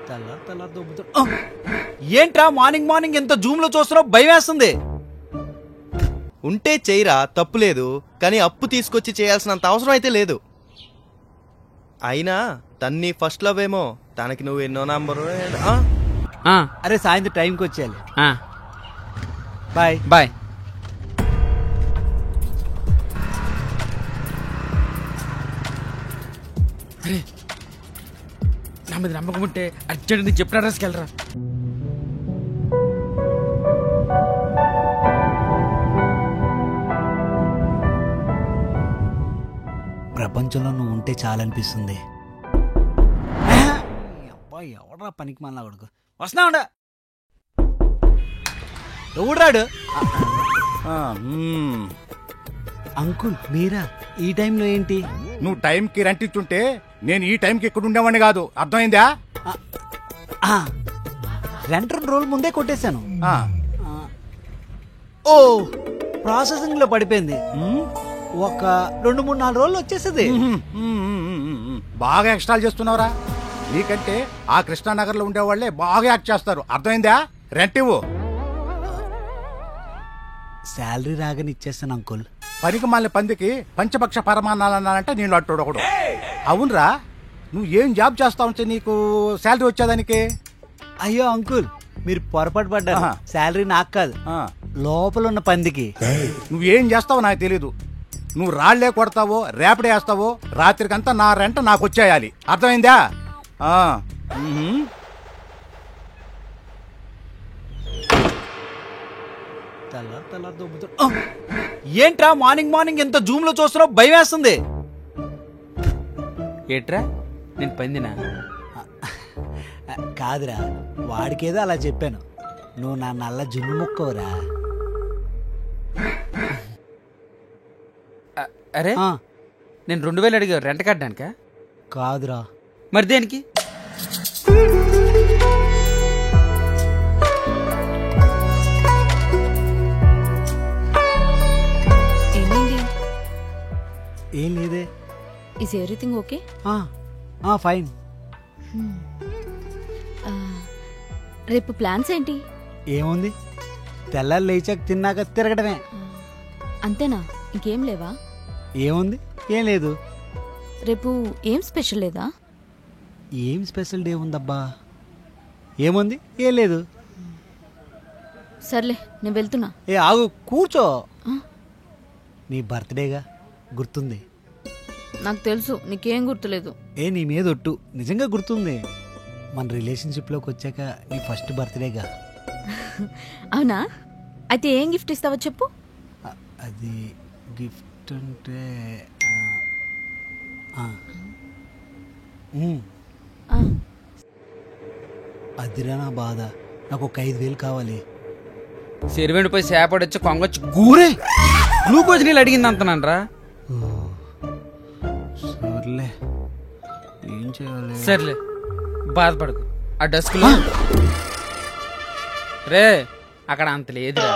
తెల్లారు దొబ్బుతా. ఏంట్రా morning morning ఎంత జూమ్ లో చూస్తున్నావు? భయం వేస్తుంది. ఉంటే చేయరా, తప్పులేదు. కానీ అప్పు తీసుకొచ్చి చేయాల్సినంత అవసరం అయితే లేదు. అయినా తన్ని ఫస్ట్ లవ్ ఏమో, తనకి నువ్వు ఎన్నో నంబరు. అరే సాయంత్రం టైంకి వచ్చేయాలి. Bye bye. అరే నా మీద నమ్మకం ఉంటే అర్జెంట్ నీకు చెప్పిన అడ్రస్కి వెళ్ళరా. ప్రపంచంలో నువ్వు ఉంటే చాలనిపిస్తుంది. అబ్బాయి ఎవడరా పనికి మళ్ళా కొడుకు. వస్తున్నావుండ ఎవడాడు? అంకుల్ మీరా ఈ టైంలో ఏంటి? నువ్వు టైంకి రెంట్ ఇచ్చుంటే నేను ఈ టైంకి ఇక్కడ ఉండేవాడిని కాదు. అర్థమైందా? రెంట్ 2 రోజుల ముందే కొట్టేశాను. ఓ ప్రాసెసింగ్ లో పడిపోయింది. ఒక 2-3-4 రోజులు వచ్చేసింది. బాగా ఎక్స్ట్రాలు చేస్తున్నావురా. నీకంటే ఆ కృష్ణానగర్ లో ఉండేవాళ్లే బాగా యాక్ట్ చేస్తారు. అర్థమైందా? రెంట్ ఇవ్వు. శాలరీ రాగానే ఇచ్చేస్తాను అంకుల్. పనికి మాలిన పందికి పంచపక్ష పరమాన్నాలు అన్నానంటే నేను అట్టోడు ఒకడు. అవునరా, నువ్వు ఏం జాబ్ చేస్తావు అంటే నీకు శాలరీ వచ్చేదానికి? అయ్యో అంకుల్ మీరు పొరపాటు పడ్డారు. శాలరీ నాకు కాదు, లోపల ఉన్న పందికి. నువ్వేం చేస్తావో నాకు తెలీదు. నువ్వు రాళ్లే కొడతావో రేపడే వేస్తావో రాత్రికంతా నా రెంట నాకు వచ్చేయాలి. అర్థమైందా? తెల్లారు దొబ్బుతా. ఏంట్రా మార్నింగ్ మార్నింగ్ ఎంత జూమ్ లో చూస్తున్నావు? భయం వేస్తుంది. ఏట్రా నేను పందినా? కాదురా, వాడికేదో అలా చెప్పాను. నువ్వు నా నల్ల జున్ను ముక్కవురా. అరే నేను 2000 అడిగా రెంట్ కట్టడానికా? కాదురా. మరి దేనికి? ఏం లేదే. Is everything okay? ఫైన్. రేపు ప్లాన్స్ ఏంటి? ఏముంది, తెల్లారు లేచాక తిన్నాక తిరగడమే. అంతేనా? ఇంకేం లేవా? ఏముంది, ఏం లేదు. రేపు ఏం స్పెషల్ లేదా? ఏం స్పెషల్ డే ఉందబ్బా? ఏముంది, ఏం లేదు. సర్లే నేను వెళ్తున్నా. ఆగు, కూర్చో. నీ బర్త్డేగా, గుర్తుంది? నాకు తెలుసు నీకేం గుర్తులేదు. నీ మీద ఒట్టు, నిజంగా గుర్తుంది. మన రిలేషన్షిప్లోకి వచ్చాక నీ ఫస్ట్ బర్త్డేగా. అవునా? అయితే ఏం గిఫ్ట్ ఇస్తావో చెప్పు. అది గిఫ్ట్ అంటే అదిరా నా బాధ. నాకు ఒక 5,000 కావాలి. సెరివెండిపోయి సేపడొచ్చి కొంగొచ్చి గూరే గ్లూకోజ్ నీళ్ళు అడిగింది అంతనండ్రా. సర్లే, ఏం చేయాలి? సర్లే బాధపడకు. ఆ డస్క్లో రే అక్కడ అంత లేదురా.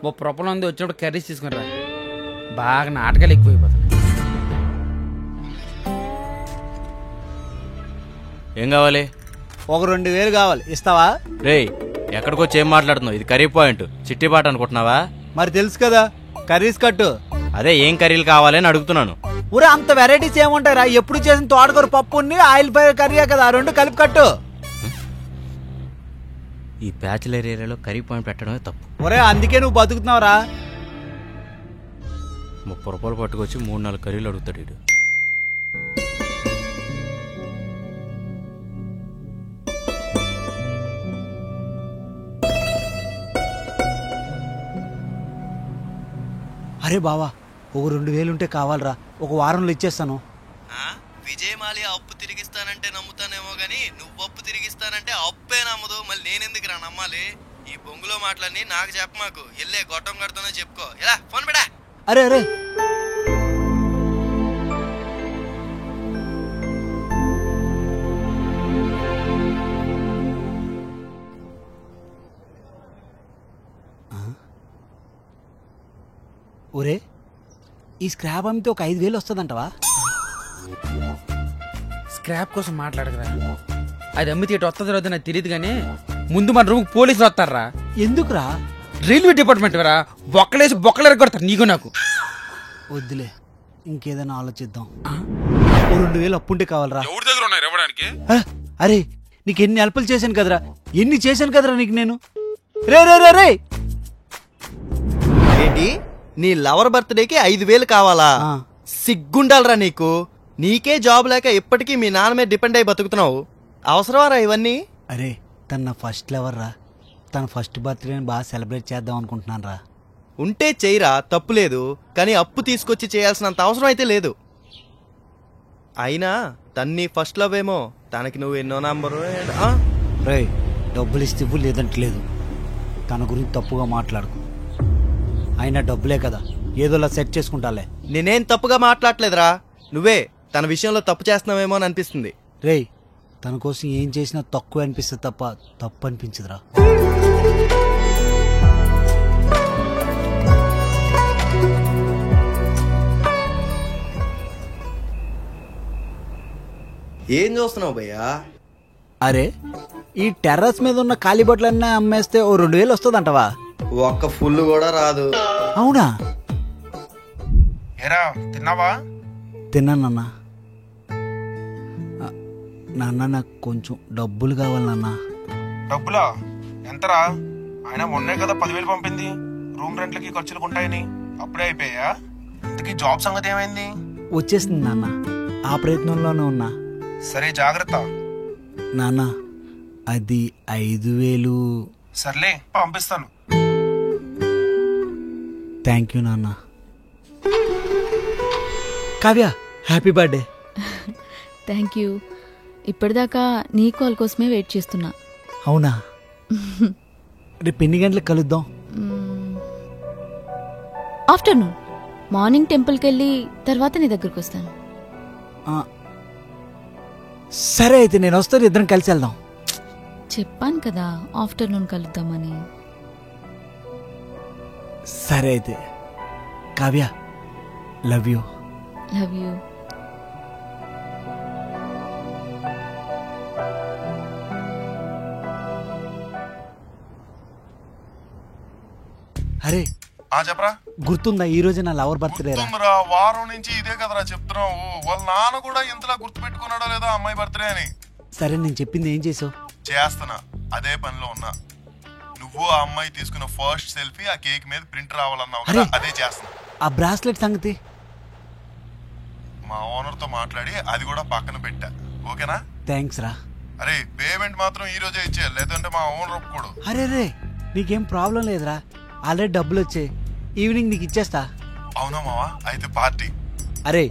ఓ ప్రొపలం ఉంది, వచ్చినప్పుడు కర్రీస్ తీసుకుని రా. బాగా నాటకాలు ఎక్కువైపోతాయి. ఏం కావాలి? ఒక 2,000 కావాలి, ఇస్తావా? రే ఎక్కడికొచ్చి ఏం మాట్లాడుతున్నావు? ఇది కర్రీ పాయింట్, చిట్టిపాట అనుకుంటున్నావా? మరి తెలుసు కదా, కర్రీస్ కట్టు. అదే ఏం కర్రీలు కావాలని అడుగుతున్నాను. ఊరే అంత వెరైటీస్ ఏముంటాయిరా? ఎప్పుడు చేసిన తోటకూర పప్పుని ఆయిల్ ఫ్రై కర్రీయే కదా, 2 కలిపి కట్టు. ఈ బ్యాచిలర్ ఏరియాలో కర్రీ పాయింట్ పెట్టడమే తప్పు. ఒరే అందుకే నువ్వు బతుకుతున్నావురా. 30 రూపాయలు పట్టుకొచ్చి 3-4 కర్రీలు అడుగుతాడు వీడు. అరే బావా, ఒక 2,000 ఉంటే కావాలరా. ఒక వారంలో ఇచ్చేస్తాను. విజయమాలి అప్పు తిరిగిస్తానంటే నమ్ముతానేమో గానీ నువ్వు అప్పు తిరిగిస్తానంటే అప్పే నమ్మదు. మళ్ళీ నేనెందుకు రా నమ్మాలి? ఈ బొంగులో మాటలన్నీ నాకు చెప్పమాకు. ఎల్లే గొట్టం కడుతున్నా చెప్పుకో. ఎలా ఫోన్ పెడా. అరే అరే ఒరే, ఈ స్క్రాప్ అమ్మితే ఒక 5,000 వస్తుందంటవా? స్క్రాప్ కోసం మాట్లాడగరా. అది అమ్మితే ఇటు వస్తుందో రాదో నాకు తెలియదు కానీ ముందు మన రూమ్ పోలీసులు వస్తారా. ఎందుకురా? రైల్వే డిపార్ట్మెంట్ రా, బొక్కలేసి బొక్కలు ఎరగొడతారు నీకు నాకు. వద్దులే, ఇంకేదైనా ఆలోచిద్దాం. 2000 అప్పుంటే కావాలరా. ఎవరి దగ్గర ఉన్నాయి ఇవ్వడానికి? అరే నీకు ఎన్ని అల్పలు చేశాను కదరా, ఎన్ని చేశాను కదరా నీకు నేను. రే రే రే రే ఏంటి నీ లవర్ బర్త్డేకి 5000 కావాలా? ఆ. సిగ్గుండాలరా నీకు. నీకే జాబ్ లేక ఇప్పటికీ మీ నాన్న మీద డిపెండ్ అయి బతుకుతున్నావు. అవసరమారా ఇవన్నీ? అరే తన నా ఫస్ట్ లవర్ రా, తన ఫస్ట్ బర్త్డేని బాగా సెలబ్రేట్ చేద్దాం అనుకుంటున్నాను రా. ఉంటే చెయ్యరా, తప్పు లేదు. కానీ అప్పు తీసుకొచ్చి చేయాల్సినంత అవసరం అయితే లేదు. అయినా తన్ని ఫస్ట్ లవ్ ఏమో, తనకి నువ్వు ఎన్నో నంబరు. రే డబ్బులు ఇస్తే లేదంటే లేదు. తన గురించి తప్పుగా మాట్లాడుకు. అయినా డబ్బులే కదా, ఏదోలా సెట్ చేసుకుంటాలే. నేనేం తప్పుగా మాట్లాడలేదురా, నువ్వే తన విషయంలో తప్పు చేస్తున్నావేమో అని అనిపిస్తుంది. రే తన కోసం ఏం చేసినా తక్కువ అనిపిస్తుంది తప్ప తప్పు అనిపించదురా. ఏం చూస్తున్నావు భయ్యా? అరే ఈ టెర్రస్ మీద ఉన్న ఖాళీ బట్టలన్నీ అమ్మేస్తే ఓ 2000 వస్తుందంటవా? ఒక్క ఫుల్ కూడా రాదు. అవునా? ఏరా తిన్నావా? తిన్నానన్నా. నాన్న నాకు కొంచెం డబ్బులు కావాలి నాన్న. డబ్బులా? ఎంతరా? ఆయన మొన్నే కదా 10,000 పంపింది. రూమ్ రెంట్లకి ఖర్చులకు ఉంటాయని అప్పుడే అయిపోయా? ఇంతకీ జాబ్ సంగతి ఏమైంది? వచ్చేసింది నాన్న, ఆ ప్రయత్నంలోనే ఉన్నా. సరే జాగ్రత్త. నాన్న అది 5000. సర్లే పంపిస్తాను. థ్యాంక్ యూ నాన్న. Kavya happy birthday. Thank you. ఇప్పటిదాకా నీ కాల్ కోసమే వెయిట్ చేస్తున్నా. అవునా? రేపు ఎన్ని గంటలకు కలుద్దాం? ఆఫ్టర్నూన్. మార్నింగ్ టెంపుల్కి వెళ్ళి తర్వాత నీ దగ్గరకు వస్తాను. సరే అయితే నేను వస్తాను, ఇద్దరం కలిసి వెళ్దాం. చెప్పాను కదా ఆఫ్టర్నూన్ కలుద్దామని. సరే అయితే Kavya, love you. Love you. అరే చెప్పరా. గుర్తుందా ఈ రోజు నా లవర్ బర్త్డే రా? గుర్తుందిరా, వారం నుంచి ఇదే కదరా చెప్తున్నావు. వాళ్ళ నాన్న కూడా ఇంతలా గుర్తు పెట్టుకున్నాడో లేదో అమ్మాయి బర్త్డే అని. సరే నేను చెప్పింది ఏం చేసావు? చేస్తున్నా, అదే పనిలో ఉన్నా. నువ్వు ఆ అమ్మాయి తీసుకున్న ఫస్ట్ సెల్ఫీ ఆ కేక్ మీద ప్రింట్ రావాలన్నావు కదా, అదే చేస్తున్నా. ఆ బ్రాస్లెట్ సంగతి మా ఓనర్ తో మాట్లాడి అది కూడా పక్కన పెట్టా. ఓకేనా? థ్యాంక్స్ రా. అరే పేమెంట్ మాత్రం ఈ రోజే ఇచ్చేయాలి, లేదంటే మా ఓనర్ ఒప్పుకోడు. అరే రే నీకేం ప్రాబ్లం లేదురా, ఆల్రెడీ డబ్బులు వచ్చాయి. ఈవినింగ్ నీకు ఇచ్చేస్తా. అవునా మావా? అయితే పార్టీ. అరే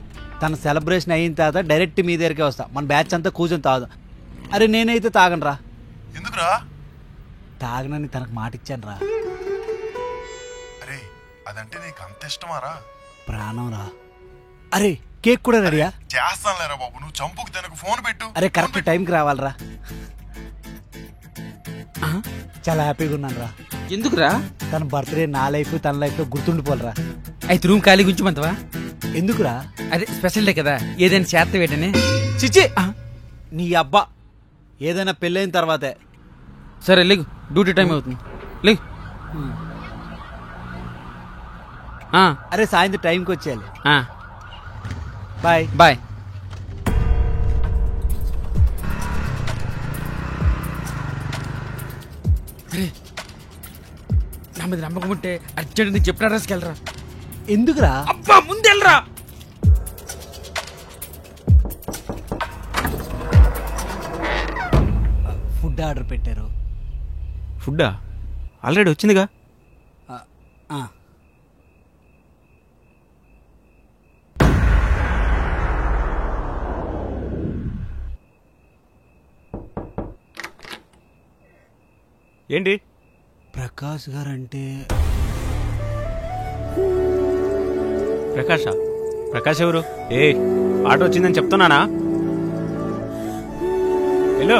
తన సెలబ్రేషన్ అయిన తర్వాత డైరెక్ట్ మీ దగ్గరికే వస్తా. మన బ్యాచ్ అంతా కూర్చొని తాగుదాం. అరే నేనైతే తాగనరా. ఎందుకురా? తాగనని తనకు మాట ఇచ్చాను రా. అరే అదంటే నీకు అంత ఇష్టమారా? ప్రాణం రా. అరే కేక్ కూడా రెడీయా? చేస్తానులేరా బాబు, నువ్వు చంపుకు తనకు ఫోన్ పెట్టు. అరే కరెక్ట్ టైంకి రావాలరా. చాలా హ్యాపీగా ఉన్నాను రా. ఎందుకురా? తన బర్త్డే నా లైఫ్ తన లైఫ్ లో గుర్తుండిపోలరా. అయితే రూమ్ ఖాళీ గుంచమంతవా? ఎందుకురా? అదే స్పెషల్ డే కదా, ఏదైనా చేత వేటని. చిచ్చి నీ అబ్బా, ఏదైనా పెళ్ళైన తర్వాతే. సరే లేగు, డ్యూటీ టైం అవుతుంది, లేగు. అరే సాయంత్రం టైంకి వచ్చేయాలి. Bye bye. అరే నా మీద నమ్మకం ఉంటే అర్జెంట్ నీకు చెప్పిన అడ్రస్కి వెళ్ళరా. ఎందుకురా? అబ్బా ముందెళ్ళరా. ఫుడ్ ఆర్డర్ పెట్టారు. ఫుడ్డా? ఆల్రెడీ వచ్చిందిగా. ఏంటి? ప్రకాష్ గారు అంటే ప్రకాషా? ప్రకాష్ ఎవరు? ఆటో వచ్చిందని చెప్తున్నానా? హలో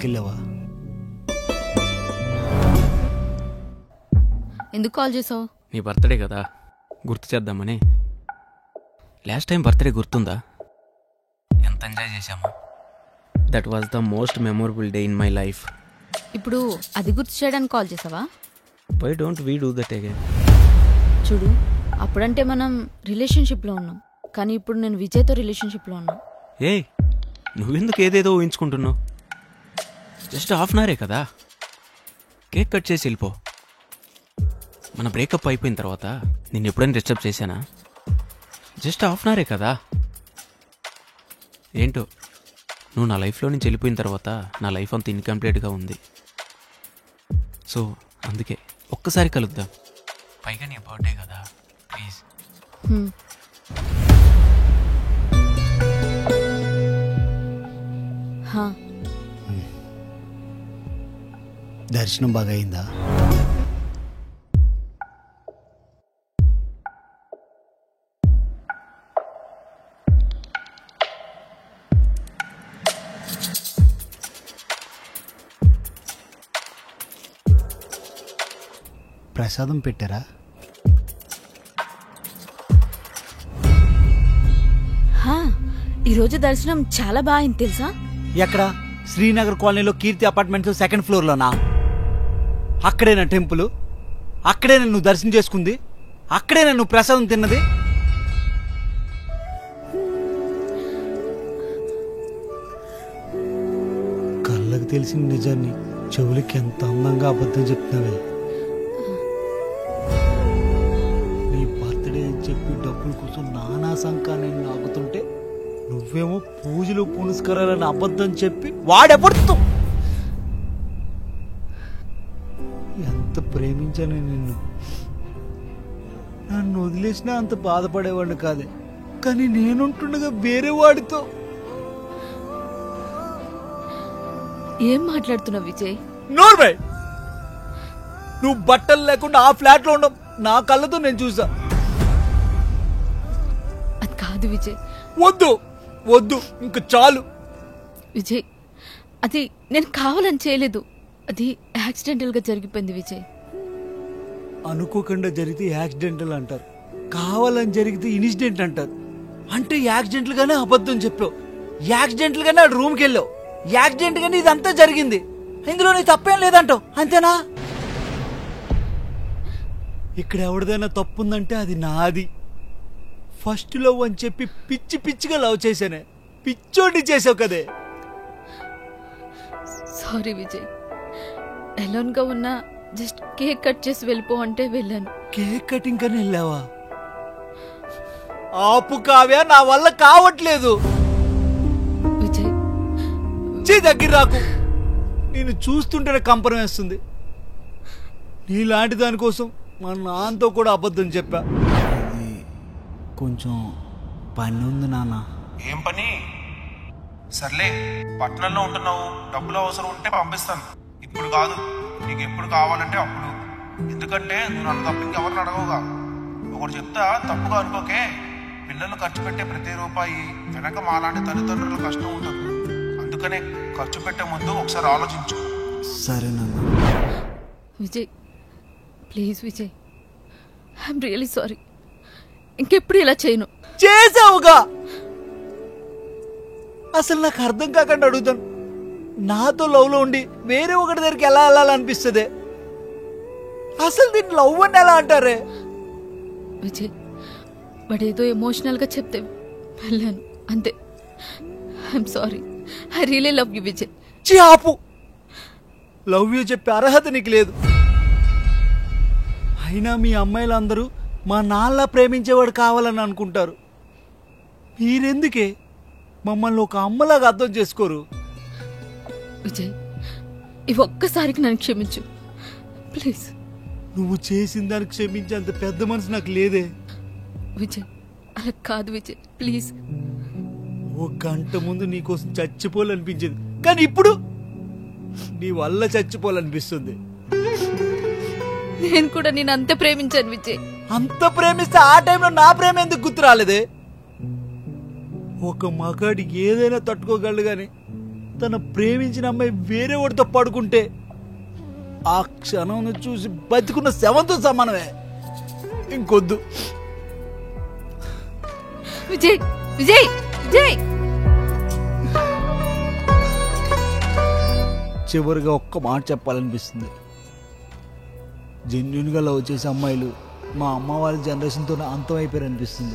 టెంపుల్కి వెళ్ళావా? ఎందుకు కాల్ చేసావు? నీ బర్త్డే కదా, గుర్తు చేద్దామని. లాస్ట్ టైం బర్త్డే గుర్తుందా? ఎంత ఎంజాయ్ చేశామా? That was the most memorable day in my life. ఇప్పుడు అది గుర్తు చేయడానికి కాల్ చేసావా? Why don't we do that again? చూడు, అప్పుడంటే మనం రిలేషన్షిప్లో ఉన్నాం, కానీ ఇప్పుడు నేను విజయ్తో రిలేషన్షిప్లో ఉన్నా. ఏయ్, నువ్వెందుకు ఏదేదో ఊహించుకుంటున్నావు? జస్ట్ హాఫ్ అన్ అవరే కదా, కేక్ కట్ చేసి వెళ్ళిపో. మన బ్రేకప్ అయిపోయిన తర్వాత నేను ఎప్పుడైనా డిస్టర్బ్ చేశానా? జస్ట్ హాఫ్ అన్ అవరే కదా. ఏంటో నువ్వు నా లైఫ్లో నుంచి వెళ్ళిపోయిన తర్వాత నా లైఫ్ అంత ఇన్కంప్లీట్గా ఉంది. సో అందుకే ఒక్కసారి కలుద్దాం. పైగా నీ బర్త్డే కదా, ప్లీజ్. దర్శనం బాగా అయిందా? ప్రసాదం పెట్టారా? ఈరోజు దర్శనం చాలా బాగా అయింది తెలుసా? ఎక్కడ? శ్రీనగర్ కాలనీలో కీర్తి అపార్ట్మెంట్స్ సెకండ్ ఫ్లోర్లోనా? అక్కడేనా టెంపుల్? అక్కడేనా నువ్వు దర్శనం చేసుకుంది? అక్కడేనా నువ్వు ప్రసాదం తిన్నది? కళ్ళకు తెలిసిన నిజాన్ని చెవులకి ఎంత అందంగా అబద్ధం చెప్తున్నావే. నీ బర్త్డే అని చెప్పి డబ్బుల కోసం నానా సంకాన్ని నాగుతుంటే నువ్వేమో పూజలు పునస్కారాలని అబద్ధం చెప్పి వాడెపడుతూ. ఎంత ప్రేమించాను నిన్ను. నన్ను వదిలేసినా అంత బాధపడేవాడిని కాదే, కానీ నేనుంటుండగా వేరే వాడితో. ఏం మాట్లాడుతున్నావు విజయ్? నోర్వై, నువ్వు బట్టలు లేకుండా ఆ ఫ్లాట్ లో ఉండవు నా కళ్ళతో నేను చూసా. అది కాదు విజయ్. వద్దు వద్దు, ఇంక చాలు. విజయ్, అది నేను కావాలని చేయలేదు, అది యాక్సిడెంటల్ గా జరిగిపోయింది విజయ్. అనుకోకుండా జరిగితే యాక్సిడెంటల్ అంటారు, కావాలని జరిగితే ఇన్సిడెంట్ అంటారు. అంటే యాక్సిడెంటల్ గానే అబద్ధం చెప్పావు, యాక్సిడెంటల్ గానే రూమ్కి వెళ్ళావు, యాక్సిడెంట్ గానే ఇదంతా జరిగింది. ఇందులో నీ తప్పేం లేదంటావు, అంతేనా? ఇక్కడ ఎవరిదైనా తప్పుందంటే అది నాది. ఫస్ట్ లవ్ అని చెప్పి పిచ్చి పిచ్చిగా లవ్ చేశానే, పిచ్చోడిని చేసావు కదే. సారీ విజయ్, ఎలోన్ గా ఉన్నా జస్ట్ కేక్ కట్ చేసి వెళ్ళిపో అంటే వెళ్ళాను. కేక్ కటింగ్ కని వెళ్ళావా? ఆపు కావ్య, నా వల్ల కావట్లేదు. విజయ్ దగ్గర రాకు, నేను చూస్తుంటేనే కంపరం వేస్తుంది. నీలాంటి దానికోసం మా నాన్నతో కూడా అబద్ధం చెప్పా. కొంచెం పని ఉంది నాన్న. ఏం పని? సర్లే, పట్టణంలో ఉంటున్నావు, డబ్బులు అవసరం ఉంటే పంపిస్తాను. ఇప్పుడు కాదు, నీకు ఎప్పుడు కావాలంటే అప్పుడు. ఎందుకంటే నువ్వు నన్ను తప్ప ఇంకెవరిని అడగవుగా. ఒకటి చెప్తా, తప్పుగా అనుకోకే. పిల్లలు ఖర్చు పెట్టే ప్రతి రూపాయి వెనక మాలాంటి తల్లిదండ్రుల కష్టం ఉంటుంది. అందుకనే ఖర్చు పెట్టే ముందు ఒకసారి ఆలోచించు. సరేనన్నా. Vijay please Vijay, I'm really sorry. ఇంకెప్పుడు ఇలా చేయను. చేసావుగా. అసలు నాకు అర్థం కాకుండా అడుగుతాను, నాతో లవ్ లో ఉండి వేరే ఒకటి దగ్గరికి ఎలా వెళ్ళాలనిపిస్తుంది? అసలు దీన్ని లవ్ అని ఎలా అంటారే? విజయ్, వాడేదో ఎమోషనల్ గా చెప్తే వెళ్ళాను అంతే. I'm sorry, I really love you Vijay. ఆపు, లవ్ యూ చెప్పే అర్హత నీకు లేదు. అయినా మీ అమ్మాయిలందరూ మా నాన్న ప్రేమించేవాడు కావాలని అనుకుంటారు. మీరెందుకే మమ్మల్ని ఒక అమ్మలాగా అర్థం చేసుకోరు? విజయ్, ఈ ఒక్కసారికి నన్ను క్షమించు ప్లీజ్. నువ్వు చేసిన దానికి క్షమించేంత పెద్ద మనసు నాకు లేదే. విజయ్ అలా కాదు విజయ్, ప్లీజ్. ఒక గంట ముందు నీకోసం చచ్చిపోవాలనిపించేది, కానీ ఇప్పుడు నీ వల్ల చచ్చిపోవాలనిపిస్తుంది. నేను కూడా నేను అంత ప్రేమించాను విజయ్. అంత ప్రేమిస్తే ఆ టైంలో నా ప్రేమ ఎందుకు గుర్తు రాలేదే? ఒక మగాడి ఏదైనా తట్టుకోగలడు, గాని తన ప్రేమించిన అమ్మాయి వేరే వాడితో పడుకుంటే ఆ క్షణం చూసి బతికున్న శవంతో సమానమే. ఇంకొద్దు. విజయ్ విజయ్ విజయ్ చివరిగా ఒక్క మాట చెప్పాలనిపిస్తుంది. జెన్యున్గా లవ్ చేసే అమ్మాయిలు మా అమ్మ వాళ్ళ జనరేషన్తో అంతం అయిపోయారు అనిపిస్తుంది.